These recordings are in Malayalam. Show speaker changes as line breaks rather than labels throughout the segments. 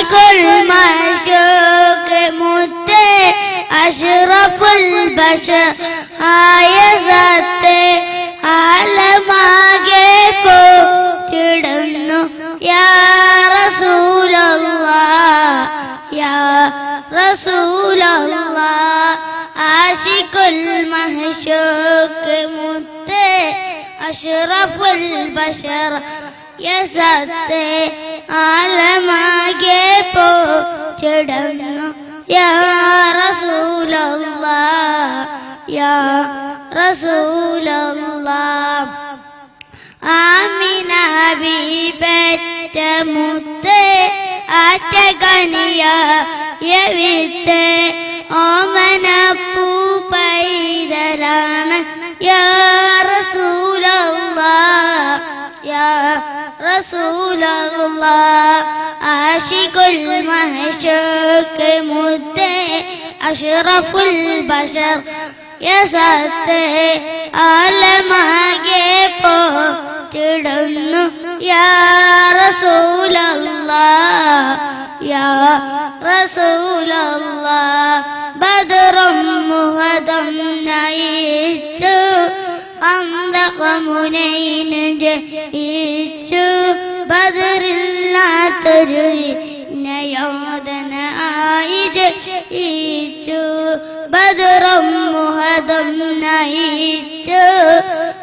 ആശിഖുൽ മഅ്ശൂഖ് മുത്തേ അഷ്റഫുൽ ബശർ ആയ സത്തേ ആലമാകെ പോറ്റിടുന്നു യാ റസൂലല്ലാഹ് യാ റസൂലല്ലാഹ് ആശിഖുൽ മഅ്ശൂഖ് മുത്തേ അഷ്റഫുൽ ബശർ യാ സത്തേ ആലമാകെ പോറ്റിടുന്നു യാ റസൂലല്ലാഹ് യാ റസൂലല്ലാഹ് ആമിന ബീബിയറ്റ മുത്തേ ആറ്റകണിയായ വിത്തേ ഓമന പൂപ്പൈതലാണ് യാ റസൂലല്ലാഹ് യാ റസൂലല്ലാഹ് ആശിഖുൽ മഅ്ശൂഖ് മുത്തേ അഷ്റഫുൽ ബശർ യാ സത്തേ ആലമാകെ പോറ്റിടുന്നു യാ റസൂലല്ലാഹ് യാ റസൂലല്ലാഹ് ബദറും മുഹദം നയിച്ചു ഖന്ദഖ മുനൈൻ ജയിച്ചു ബദറില്ലാത്തൊരു നയോധന ആയി ജയിച്ചു ബദറും മുഹദം നയിച്ചു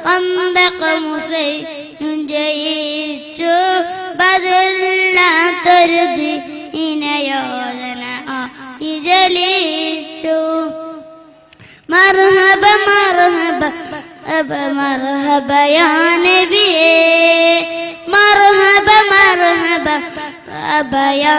ഖന്ദഖ മുസൈൻ ജയിച്ചു ബദറില്ലാത്തൊരു നയോധന ആയി ജയിച്ചു മർഹബ മർഹബ മർഹബ യാ നബിയേ മർഹബ മർഹബ യാ